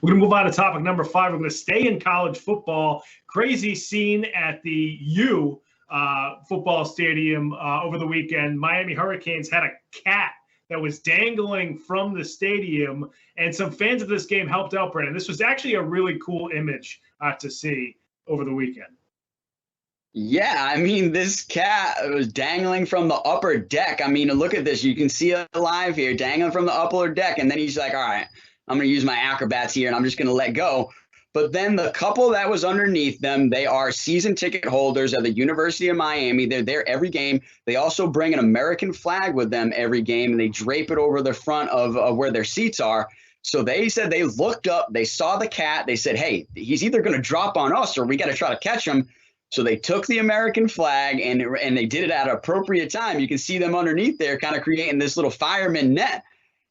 We're going to move on to topic number 5. We're going to stay in college football. Crazy scene at the U football stadium over the weekend. Miami Hurricanes had a cat that was dangling from the stadium, and some fans of this game helped out, Brandon. This was actually a really cool image to see over the weekend. Yeah, I mean, this cat was dangling from the upper deck. I mean, look at this. You can see it live here, dangling from the upper deck, and then he's like, all right, I'm going to use my acrobats here, and I'm just going to let go. But then the couple that was underneath them, they are season ticket holders at the University of Miami. They're there every game. They also bring an American flag with them every game, and they drape it over the front of where their seats are. So they said they looked up, they saw the cat. They said, hey, he's either going to drop on us or we got to try to catch him. So they took the American flag and they did it at an appropriate time. You can see them underneath there kind of creating this little fireman net.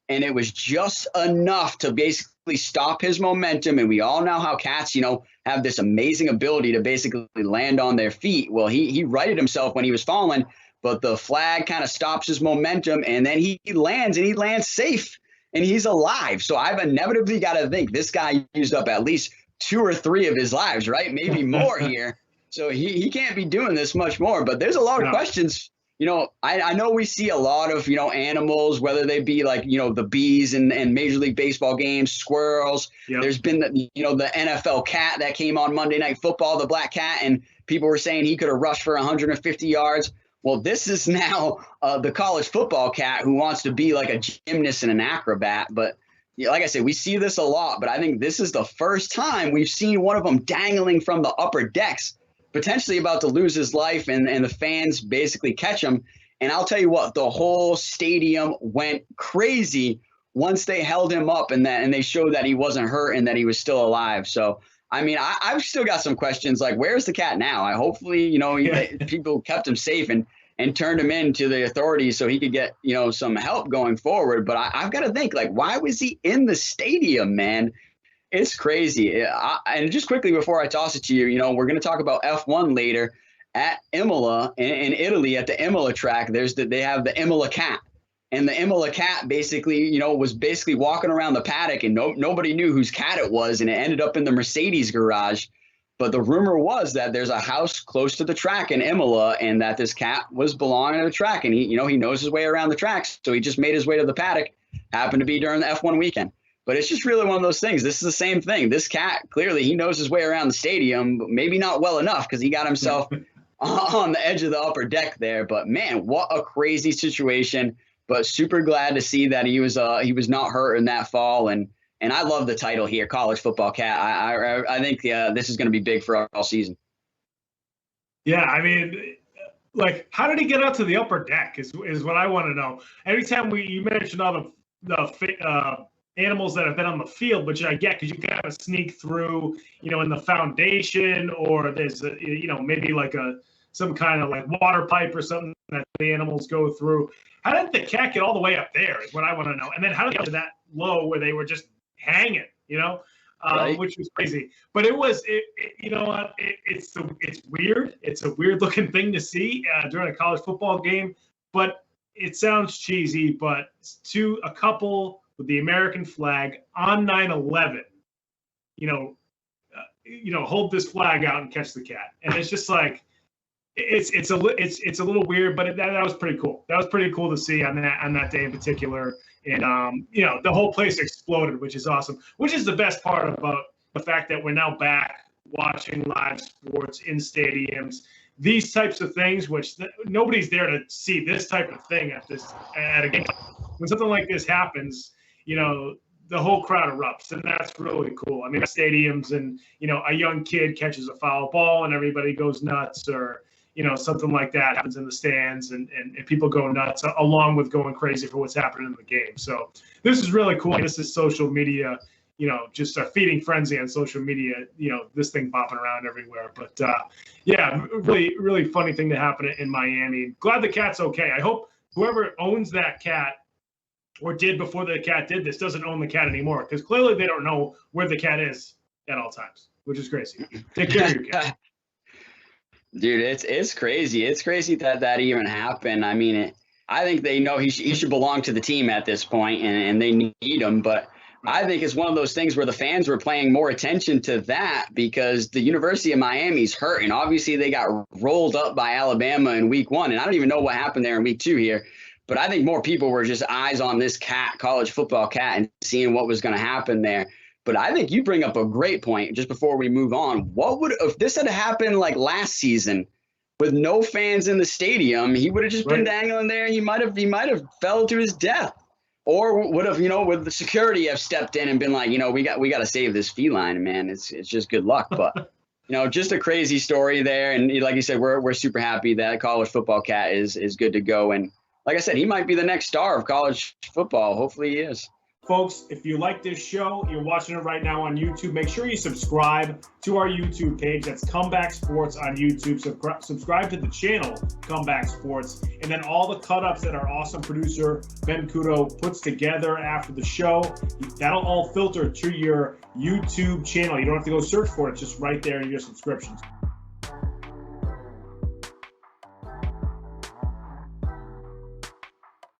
And it was just enough to basically stop his momentum. And we all know how cats, have this amazing ability to basically land on their feet. Well, he righted himself when he was falling, but the flag kind of stops his momentum. And then he lands safe and he's alive. So I've inevitably got to think this guy used up at least 2 or 3 of his lives, right? Maybe more here. So he can't be doing this much more. But there's a lot of questions. I know we see a lot of, animals, whether they be like, the bees in Major League Baseball games, squirrels. Yep. There's been, the NFL cat that came on Monday Night Football, the black cat, and people were saying he could have rushed for 150 yards. Well, this is now the college football cat who wants to be like a gymnast and an acrobat. But like I said, we see this a lot, but I think this is the first time we've seen one of them dangling from the upper decks, potentially about to lose his life, and the fans basically catch him. And I'll tell you what, the whole stadium went crazy once they held him up and they showed that he wasn't hurt and that he was still alive. So, I mean, I've still got some questions like, where's the cat now? Hopefully, people kept him safe and turned him in to the authorities so he could get, some help going forward. But I've got to think, like, why was he in the stadium, man? It's crazy. And just quickly before I toss it to you, we're going to talk about F1 later at Imola in Italy at the Imola track. They have the Imola cat, and the Imola cat basically, was basically walking around the paddock, and nobody knew whose cat it was, and it ended up in the Mercedes garage. But the rumor was that there's a house close to the track in Imola, and that this cat was belonging to the track, and he knows his way around the tracks, so he just made his way to the paddock. Happened to be during the F1 weekend. But it's just really one of those things. This is the same thing. This cat, clearly, he knows his way around the stadium, but maybe not well enough because he got himself on the edge of the upper deck there. But, man, what a crazy situation. But super glad to see that he was not hurt in that fall. And I love the title here, College Football Cat. I think this is going to be big for all season. Yeah, I mean, like, how did he get out to the upper deck is what I want to know. Anytime you mentioned all the animals that have been on the field, which I get because you kind of sneak through, in the foundation, or there's maybe like some kind of like water pipe or something that the animals go through. How did the cat get all the way up there is what I want to know. And then how did they get to that low where they were just hanging, right. Which was crazy. But it was, it's weird. It's a weird looking thing to see during a college football game, but it sounds cheesy, but to a couple with the American flag on 9/11, hold this flag out and catch the cat, and it's just like it's a little weird, but that was pretty cool. That was pretty cool to see on that day in particular, and the whole place exploded, which is awesome. Which is the best part about the fact that we're now back watching live sports in stadiums. These types of things, which nobody's there to see this type of thing at a game. When something like this happens, the whole crowd erupts, and that's really cool. I mean, stadiums and, a young kid catches a foul ball and everybody goes nuts, or, something like that happens in the stands and people go nuts along with going crazy for what's happening in the game. So this is really cool. This is social media, just a feeding frenzy on social media, this thing bopping around everywhere. But yeah, really, really funny thing to happen in Miami. Glad the cat's okay. I hope whoever owns that cat, or did before the cat did this, doesn't own the cat anymore, because clearly they don't know where the cat is at all times, which is crazy. Take care of your cat. Dude, it's crazy. It's crazy that even happened. I mean, I think they know he should belong to the team at this point, and they need him. But I think it's one of those things where the fans were paying more attention to that because the University of Miami's hurting. Obviously, they got rolled up by Alabama in week 1, and I don't even know what happened there in week 2 here. But I think more people were just eyes on this cat, college football cat, and seeing what was going to happen there. But I think you bring up a great point just before we move on. What would, if this had happened like last season with no fans in the stadium, he would have just been dangling there. He might have fell to his death. Or would have, with the security have stepped in and been like, we got to save this feline, man. It's just good luck. But, just a crazy story there. And like you said, we're super happy that college football cat is good to go. And like I said, he might be the next star of college football. Hopefully he is. Folks, if you like this show, you're watching it right now on YouTube, make sure you subscribe to our YouTube page. That's Comeback Sports on YouTube. Subscribe to the channel, Comeback Sports. And then all the cut-ups that our awesome producer, Ben Kudo, puts together after the show, that'll all filter to your YouTube channel. You don't have to go search for it. It's just right there in your subscriptions.